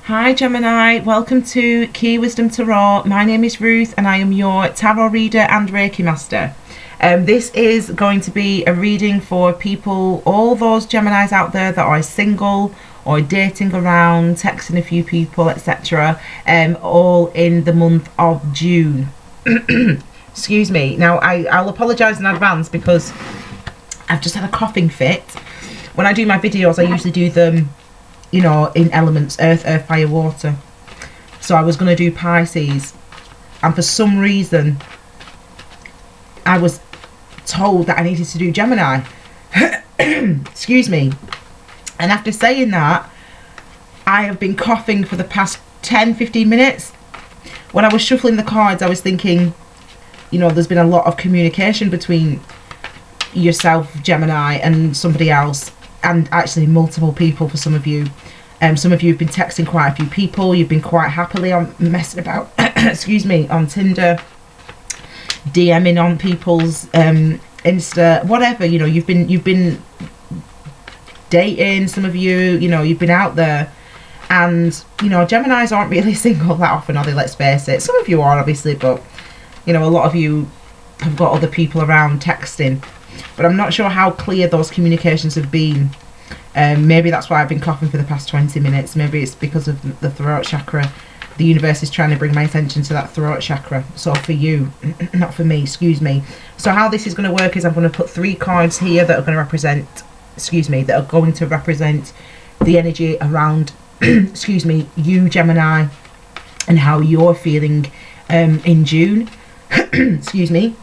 Hi Gemini, welcome to Key Wisdom Tarot. My name is Ruth and I am your Tarot reader and Reiki Master. This is going to be a reading for people, all those Geminis out there that are single or dating around, texting a few people, etc. All in the month of June. Excuse me. Now I'll apologise in advance because I've just had a coughing fit. When I do my videos I usually do them, you know, in elements: earth, fire, water. So I was going to do Pisces, and for some reason I was told that I needed to do Gemini. Excuse me. And after saying that, I have been coughing for the past 10-15 minutes. When I was shuffling the cards, I was thinking, you know, there's been a lot of communication between yourself, Gemini, and somebody else, and actually multiple people for some of you. Some of you have been texting quite a few people. You've been quite happily on messing about excuse me, on Tinder, DMing on people's Insta, whatever, you know. You've been dating, some of you, you know, you've been out there. And you know, Geminis aren't really single that often, are they? Let's face it. Some of you are, obviously, but you know, a lot of you have got other people around texting. But I'm not sure how clear those communications have been. Maybe that's why I've been coughing for the past 20 minutes. Maybe it's because of the throat chakra. The universe is trying to bring my attention to that throat chakra. So for you, not for me, excuse me. So how this is going to work is I'm going to put 3 cards here that are going to represent, excuse me, that are going to represent the energy around, excuse me, you, Gemini, and how you're feeling in June. Excuse me.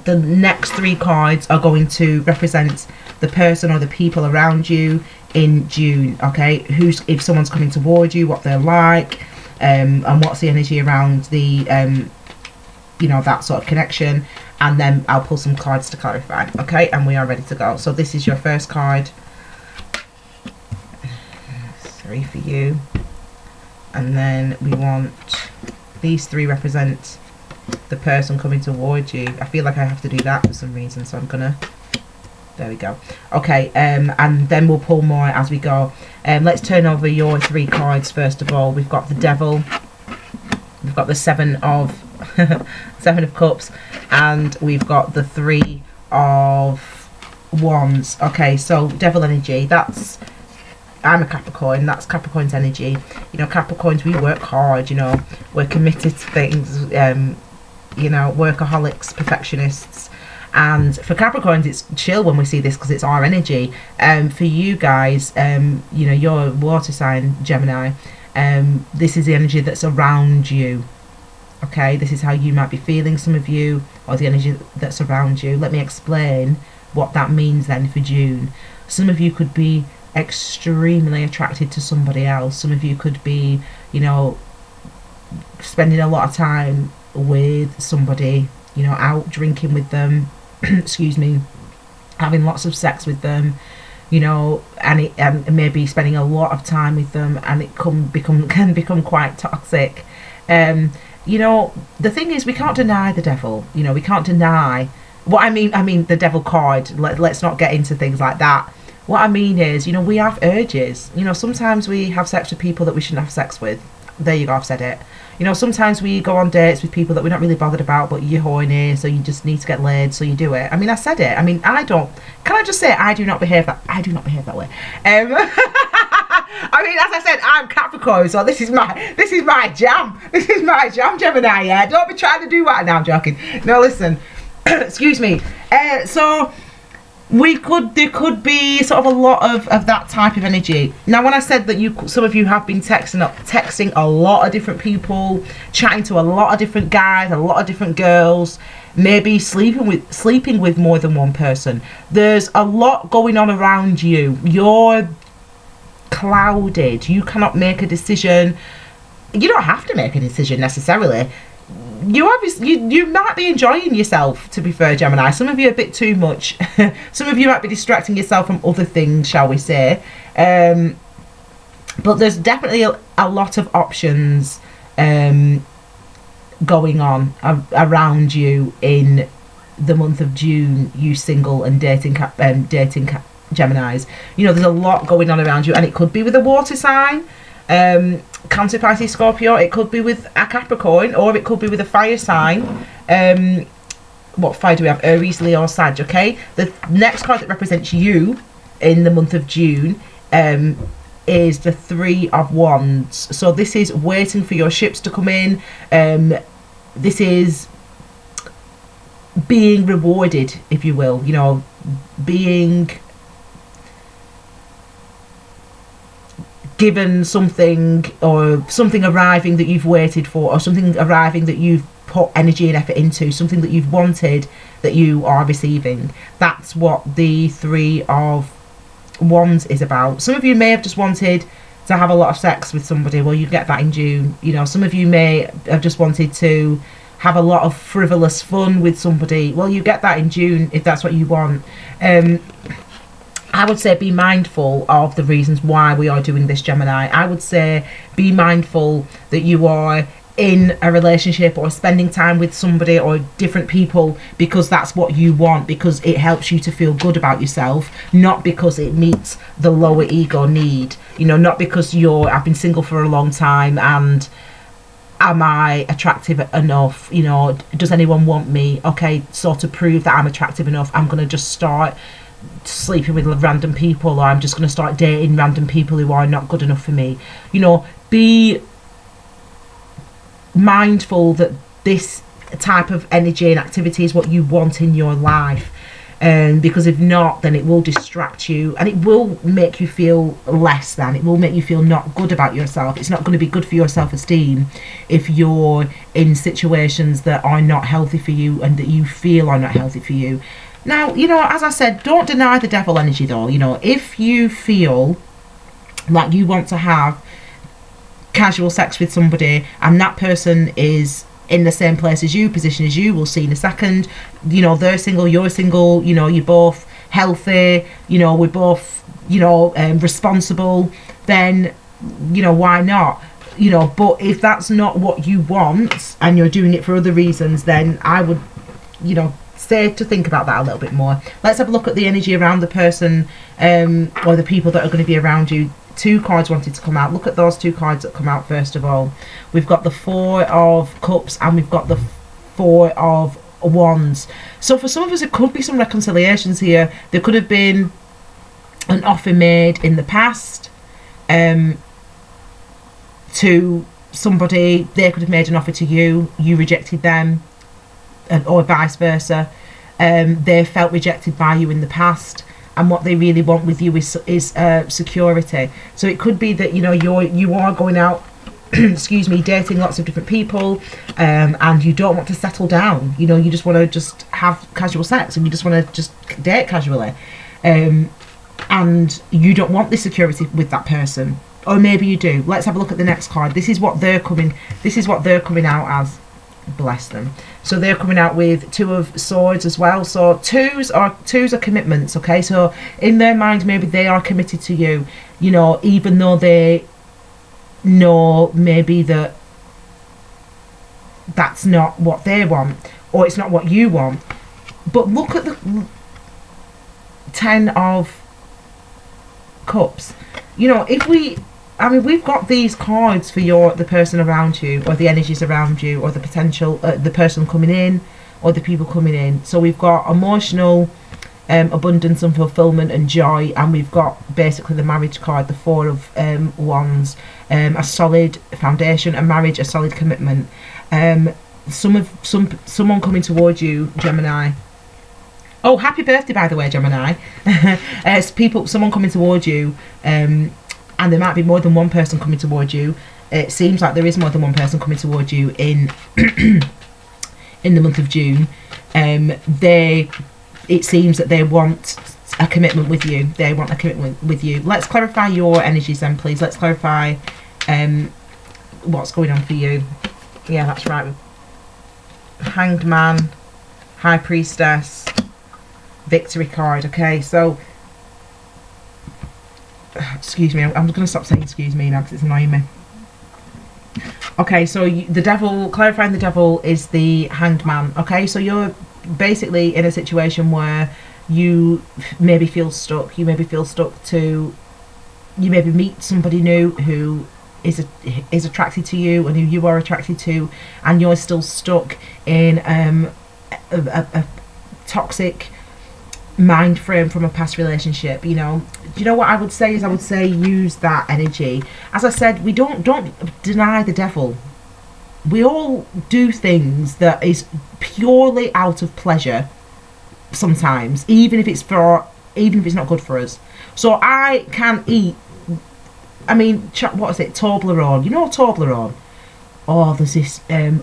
The next 3 cards are going to represent the person or the people around you in June, okay? If someone's coming toward you, what they're like, and what's the energy around the, you know, that sort of connection. And then I'll pull some cards to clarify, okay? And we are ready to go. So this is your first card. 3 for you. And then we want these 3 represent the person coming towards you. I feel like I have to do that for some reason, so I'm gonna, there we go. Okay, and then we'll pull more as we go. Let's turn over your 3 cards first of all. We've got the Devil, we've got the 7 of Seven of Cups, and we've got the 3 of Wands. Okay, so Devil energy, that's, I'm a Capricorn, that's Capricorn's energy. You know, Capricorns, we work hard, you know, we're committed to things, you know, workaholics, perfectionists. And for Capricorns, it's chill when we see this because it's our energy. For you guys, you know, you're water sign, Gemini, this is the energy that's around you. Okay, this is how you might be feeling, some of you, or the energy that's around you. Let me explain what that means then for June. Some of you could be extremely attracted to somebody else. Some of you could be, you know, spending a lot of time with somebody, you know, out drinking with them, excuse me, having lots of sex with them, you know, and maybe spending a lot of time with them, and it can become quite toxic. You know, the thing is, we can't deny the devil. You know, we can't deny what I mean the devil card. Let's not get into things like that. What I mean is, you know, we have urges. You know, sometimes we have sex with people that we shouldn't have sex with. There you go, I've said it. You know, sometimes we go on dates with people that we're not really bothered about, but you're horny, so you just need to get laid, so you do it. I mean, I said it. I mean, I don't. Can I just say, I do not behave that. I do not behave that way. I mean, as I said, I'm Capricorn, so this is my jam. This is my jam, Gemini. Yeah, don't be trying to do what. Now I'm joking. No, listen. Excuse me. So there could be sort of a lot of that type of energy. Now, when I said that some of you have been texting a lot of different people, chatting to a lot of different guys, a lot of different girls, maybe sleeping with more than one person, there's a lot going on around you. You're clouded. You cannot make a decision. You don't have to make a decision necessarily. You obviously you might be enjoying yourself, to be fair, Gemini. Some of you are a bit too much. Some of you might be distracting yourself from other things, shall we say. But there's definitely a lot of options going on around you in the month of June, you single and dating Geminis. You know, there's a lot going on around you, and it could be with a water sign. Cancer, Pisces, Scorpio. It could be with a Capricorn, or it could be with a fire sign. What fire do we have? Aries, Leo, or Sag. Okay, the next card that represents you in the month of June is the Three of Wands. So this is waiting for your ships to come in. This is being rewarded, if you will, you know, being given something, or something arriving that you've waited for, or something arriving that you've put energy and effort into, something that you've wanted that you are receiving. That's what the Three of Wands is about. Some of you may have just wanted to have a lot of sex with somebody. Well, you get that in June. You know, some of you may have just wanted to have a lot of frivolous fun with somebody. Well, you get that in June if that's what you want. I would say be mindful of the reasons why we are doing this, Gemini. I would say be mindful that you are in a relationship or spending time with somebody or different people because that's what you want, because it helps you to feel good about yourself, not because it meets the lower ego need. You know, not because I've been single for a long time and am I attractive enough? You know, does anyone want me? Okay, so to prove that I'm attractive enough, I'm going to just start sleeping with random people, or I'm just going to start dating random people who are not good enough for me. You know, be mindful that this type of energy and activity is what you want in your life, because if not, then it will distract you and it will make you feel less than. It will make you feel not good about yourself. It's not going to be good for your self-esteem if you're in situations that are not healthy for you and that you feel are not healthy for you. Now, you know, as I said, don't deny the devil energy though. You know, if you feel like you want to have casual sex with somebody and that person is in the same place as you, position as you, we'll see in a second, you know, they're single, you're single, you know, you're both healthy, you know, we're both, you know, responsible, then, you know, why not? You know, but if that's not what you want and you're doing it for other reasons, then I would, you know, say to think about that a little bit more. Let's have a look at the energy around the person or the people that are going to be around you. Two cards wanted to come out. Look at those two cards that come out first of all. We've got the Four of Cups and we've got the Four of Wands. So for some of us it could be some reconciliations here. There could have been an offer made in the past to somebody. They could have made an offer to you, you rejected them, or vice versa. They felt rejected by you in the past, and what they really want with you is security. So it could be that, you know, you are going out excuse me, dating lots of different people, and you don't want to settle down. You know, you just want to just have casual sex and you just want to just date casually, and you don't want this security with that person, or maybe you do. Let's have a look at the next card. This is what they're coming out as. Bless them. So they're coming out with Two of Swords as well. So twos are commitments. Okay, so in their mind maybe they are committed to you, you know, even though they know maybe that that's not what they want, or it's not what you want. But look at the Ten of Cups. You know, we've got these cards for the person around you, or the energies around you, or the potential, the person coming in, or the people coming in. So we've got emotional abundance and fulfillment and joy, and we've got basically the marriage card, the Four of Wands, a solid foundation, a marriage, a solid commitment. Someone coming towards you, Gemini. Oh, happy birthday, by the way, Gemini. Someone coming towards you, and there might be more than one person coming towards you. It seems like there is more than one person coming towards you in in the month of June. It seems that they want a commitment with you. They want a commitment with you. Let's clarify your energies then, please. Let's clarify what's going on for you. Yeah, that's right. Hanged Man, High Priestess, Victory card. Okay, so excuse me, I'm going to stop saying excuse me now because it's annoying me. Okay, so the devil, clarifying the devil is the Hanged Man. Okay, so you're basically in a situation where you maybe feel stuck. You maybe feel stuck to, you maybe meet somebody new who is attracted to you and who you are attracted to, and you're still stuck in a toxic mind frame from a past relationship, you know, do you know what I would say is, I would say use that energy. As I said, we don't deny the devil. We all do things that is purely out of pleasure sometimes, even if it's not good for us. So I can eat, I mean, what is it, Toblerone, you know Toblerone? Oh, there's this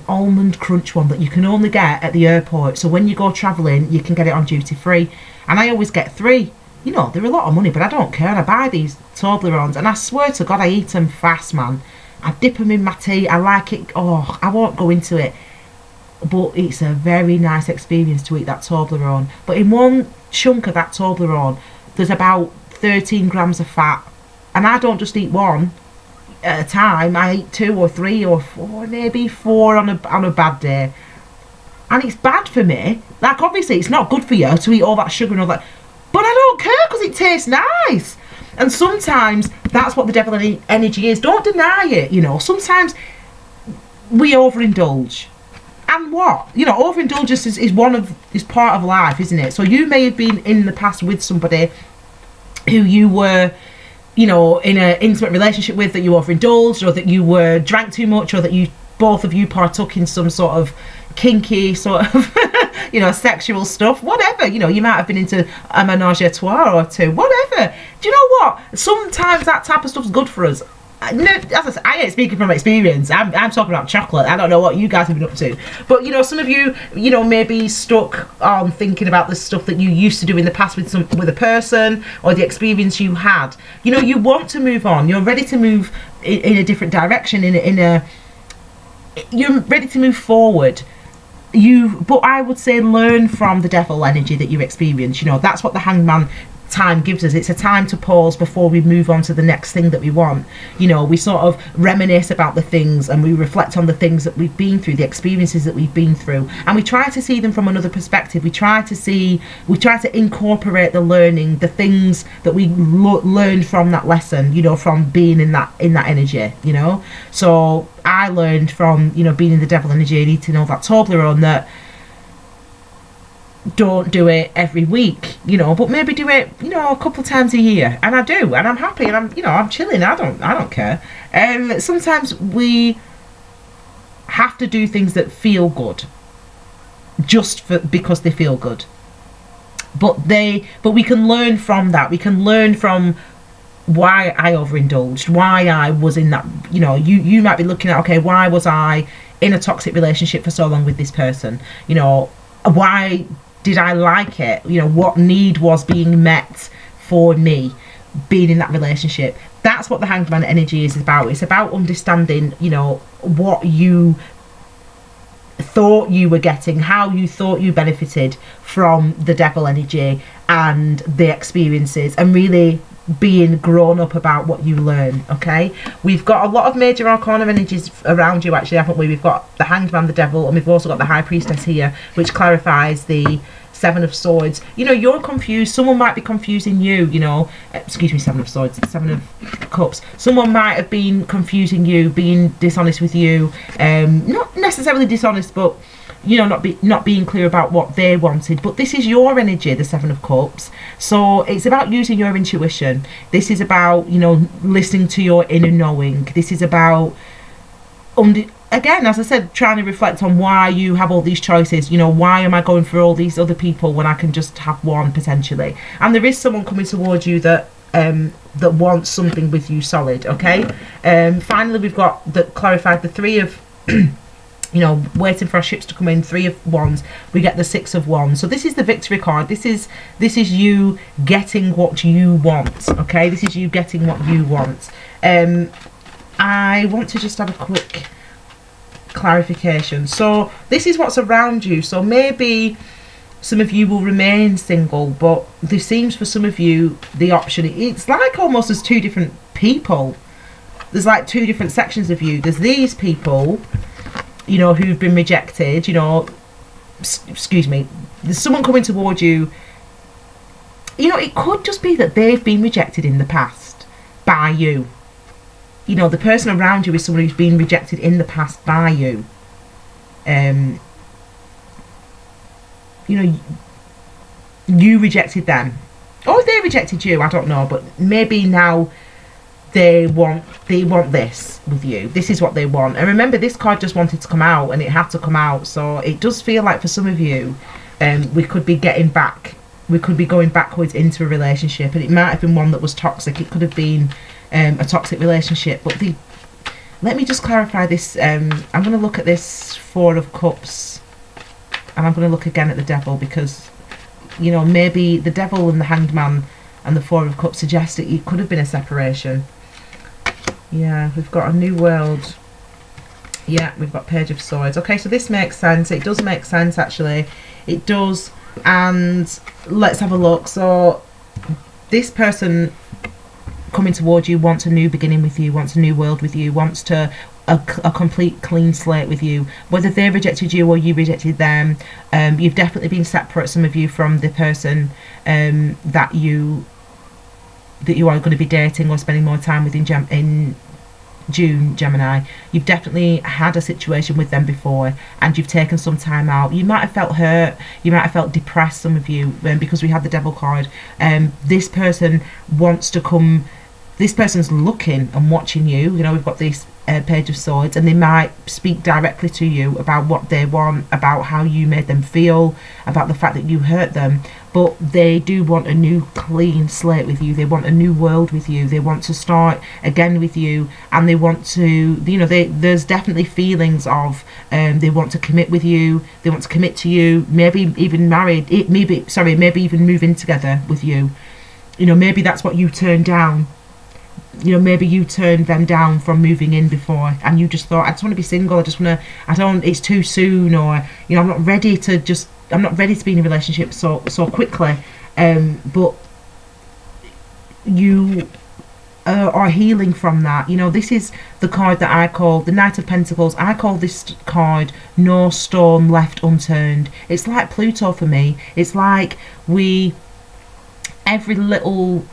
almond crunch one that you can only get at the airport, so when you go travelling you can get it on duty free, and I always get 3. You know, they're a lot of money, but I don't care. I buy these Toblerones, and I swear to God I eat them fast, man. I dip them in my tea. I like it. Oh, I won't go into it, but it's a very nice experience to eat that Toblerone. But in one chunk of that Toblerone there's about 13 grams of fat, and I don't just eat one at a time. I eat 2 or 3 or 4, maybe 4 on a bad day, and it's bad for me. Like, obviously it's not good for you to eat all that sugar and all that, but I don't care because it tastes nice. And sometimes that's what the devil energy is. Don't deny it, you know. Sometimes we overindulge, and what, you know, overindulgence is part of life, isn't it? So you may have been in the past with somebody who you were, you know, in an intimate relationship with, that you overindulged, or that you were drank too much, or that you both of you partook in some sort of kinky sort of you know, sexual stuff, whatever. You know, you might have been into a menage a trois or 2, whatever. Do you know what, sometimes that type of stuff's good for us. No, as I said, I ain't speaking from experience. I'm talking about chocolate. I don't know what you guys have been up to, but you know, some of you, you know, may be stuck on thinking about the stuff that you used to do in the past with a person, or the experience you had. You know, you want to move on. You're ready to move in a different direction. You're ready to move forward. But I would say learn from the devil energy that you experience. You know, that's what the hangman time gives us. It's a time to pause before we move on to the next thing that we want. You know, we sort of reminisce about the things, and we reflect on the things that we've been through, the experiences that we've been through, and we try to see them from another perspective. We try to incorporate the learning, the things that we learned from that lesson, you know, from being in that energy, you know. So I learned from, you know, being in the devil energy and eating all that Toblerone that don't do it every week, you know, but maybe do it, you know, a couple of times a year, and I do, and I'm happy, and I'm chilling. I don't care. Sometimes we have to do things that feel good just because they feel good, but we can learn from that. We can learn from why I overindulged, why I was in that, you know, you might be looking at, okay, why was I in a toxic relationship for so long with this person? You know, why did I like it? You know, what need was being met for me being in that relationship? That's what the hangman energy is about. It's about understanding, you know, what you thought you were getting, how you thought you benefited from the devil energy and the experiences, and really being grown up about what you learn. Okay, we've got a lot of major arcana energies around you, actually, haven't we? We've got the hanged man, the devil, and we've also got the high priestess here, which clarifies the 7 of swords. You know, you're confused. Someone might be confusing you, you know. Excuse me, 7 of swords, 7 of cups. Someone might have been confusing you, being dishonest with you. Not necessarily dishonest, but, you know, not being clear about what they wanted. But this is your energy, the 7 of cups. So it's about using your intuition. This is about, you know, listening to your inner knowing. This is about, again, as I said, trying to reflect on why you have all these choices. You know, why am I going for all these other people when I can just have one, potentially? And there is someone coming towards you that wants something with you solid. Okay. Finally, we've got clarified the 3 of you know, waiting for our ships to come in, 3 of wands. We get the 6 of wands. So this is the victory card. This is you getting what you want. Okay, this is you getting what you want. I want to just have a quick clarification. So this is what's around you. So maybe some of you will remain single, but there seems for some of you the option, it's like almost as 2 different people. There's like 2 different sections of you. There's these people, you know, who've been rejected, you know, excuse me, there's someone coming towards you. You know, it could just be that they've been rejected in the past by you. you know, the person around you is someone who's been rejected in the past by you. You know, you rejected them, or they rejected you, I don't know, but maybe now they want this with you. This is what they want. And remember, this card just wanted to come out, and it had to come out. So it does feel like for some of you, we could be going backwards into a relationship, and it might have been one that was toxic. It could have been a toxic relationship. But let me just clarify this. I'm going to look at this Four of Cups, and I'm going to look again at the Devil, because, you know, maybe the Devil and the Hanged Man and the Four of Cups suggest that it could have been a separation. Yeah, we've got a new world. Yeah, we've got Page of Swords. Okay, so this makes sense. It does make sense, actually. It does. And let's have a look. So this person coming towards you wants a new beginning with you, wants a new world with you, wants to a complete clean slate with you. Whether they rejected you or you rejected them, you've definitely been separate, some of you, from the person that you are going to be dating or spending more time with in June, Gemini. You've definitely had a situation with them before, and you've taken some time out. You might have felt hurt, you might have felt depressed, some of you, because we had the Devil card. This person wants to come, this person's looking and watching you. You know, we've got this Page of Swords, and they might speak directly to you about what they want, about how you made them feel, about the fact that you hurt them. But they do want a new clean slate with you. They want a new world with you. They want to start again with you, and they want to, you know, there's definitely feelings of they want to commit with you. They want to commit to you. Maybe even married. Maybe even move in together with you. You know, maybe that's what you turned down. You know, maybe you turned them down from moving in before, and you just thought, I just want to be single. It's too soon, or, you know, I'm not ready to be in a relationship so quickly. But you are healing from that. You know, this is the card that I call the Knight of Pentacles. I call this card No Stone Left Unturned. It's like Pluto for me. It's like every little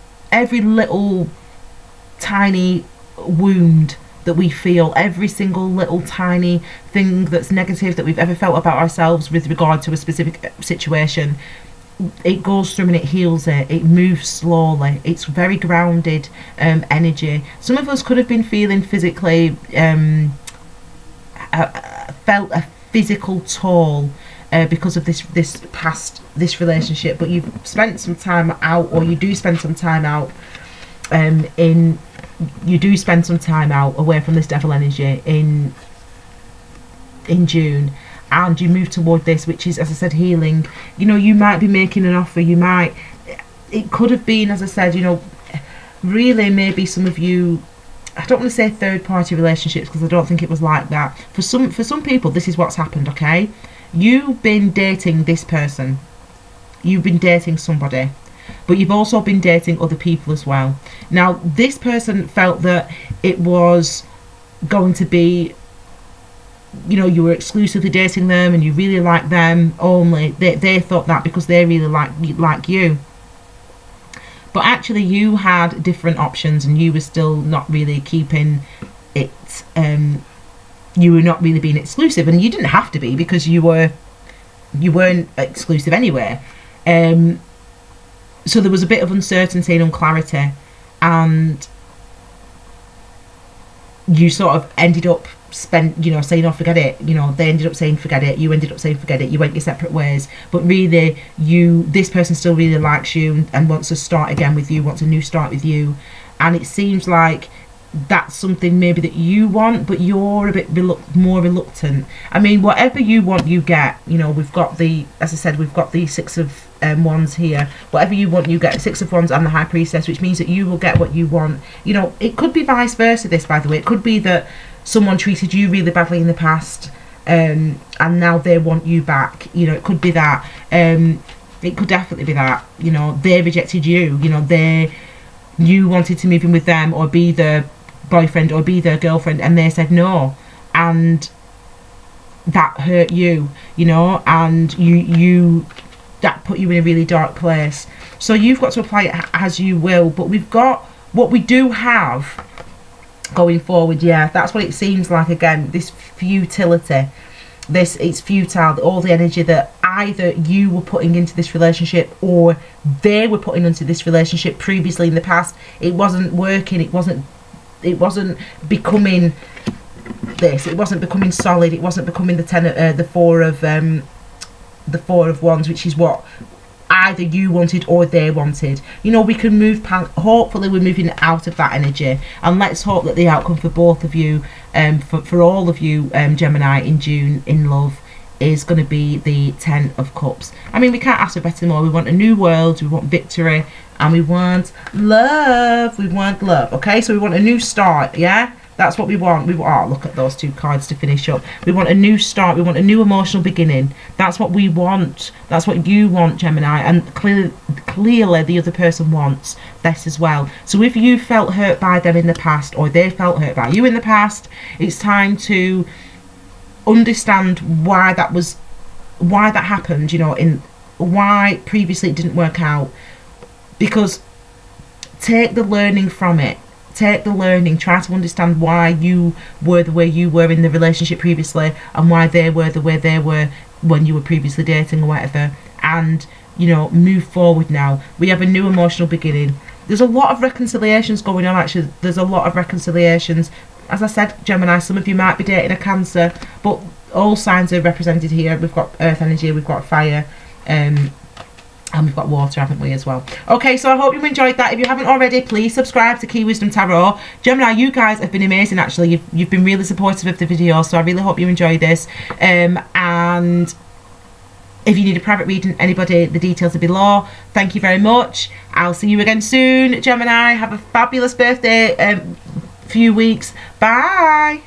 tiny wound that we feel, every single little tiny thing that's negative that we've ever felt about ourselves with regard to a specific situation, it goes through and it heals it. It moves slowly. It's very grounded energy. Some of us could have been feeling physically felt a physical toll because of this relationship, but you've spent some time out, or you do spend some time out away from this Devil energy in June, and you move toward this, which is, as I said, healing. You know, you might be making an offer. It could have been, as I said, you know, really maybe some of you, I don't want to say third party relationships, because I don't think it was like that. For some people, this is what's happened, okay? You've been dating this person. You've been dating somebody, but you've also been dating other people as well. Now, this person felt that it was going to be, you know, you were exclusively dating them and you really like them only. They thought that because they really like you. But actually you had different options, and you were still not really keeping it, you were not really being exclusive, and you didn't have to be, because you weren't exclusive anyway. So there was a bit of uncertainty and unclarity, and you sort of ended up saying, oh, forget it. You know, they ended up saying forget it. You ended up saying forget it. You went your separate ways. But really, this person still really likes you and wants to start again with you, wants a new start with you. And it seems like that's something maybe that you want, but you're a bit more reluctant. I mean, whatever you want, you get. You know, we've got as I said, we've got the Six of Wands here. Whatever you want, you get. Six of Wands and the High Priestess, which means that you will get what you want. You know, it could be vice versa, this, by the way. It could be that someone treated you really badly in the past, and now they want you back. You know, it could be that. It could definitely be that. You know, they rejected you. You know, you wanted to move in with them, or be the boyfriend, or be their girlfriend, and they said no, and that hurt you, you know, and that put you in a really dark place. So you've got to apply it as you will. But what we do have going forward. Yeah, that's what it seems like. Again, this futility, it's futile, all the energy that either you were putting into this relationship or they were putting into this relationship previously in the past. It wasn't working, it wasn't becoming this, it wasn't becoming solid, it wasn't becoming the four of wands, which is what either you wanted or they wanted. You know, we can move past, hopefully we're moving out of that energy, and let's hope that the outcome for both of you, for all of you Gemini in June in love, is going to be the 10 of Cups. I mean, we can't ask for better more. We want a new world, we want victory, and we want love. Okay, so we want a new start. Yeah, that's what we want. Look at those two cards to finish up. We want a new start, we want a new emotional beginning. That's what we want, that's what you want, Gemini, and clearly the other person wants this as well. So if you felt hurt by them in the past, or they felt hurt by you in the past, it's time to understand why that happened, you know, in why previously it didn't work out. Because take the learning from it, try to understand why you were the way you were in the relationship previously, and why they were the way they were when you were previously dating or whatever, and, you know, move forward now. We have a new emotional beginning. There's a lot of reconciliations going on, actually. There's a lot of reconciliations. As I said, Gemini, some of you might be dating a Cancer, but all signs are represented here. We've got earth energy, we've got fire, and we've got water, haven't we, as well? Okay, so I hope you enjoyed that. If you haven't already, please subscribe to Key Wisdom Tarot. Gemini, you guys have been amazing, actually. You've been really supportive of the video, so I really hope you enjoy this. And if you need a private reading, anybody, the details are below. Thank you very much. I'll see you again soon, Gemini. Have a fabulous birthday, few weeks. Bye.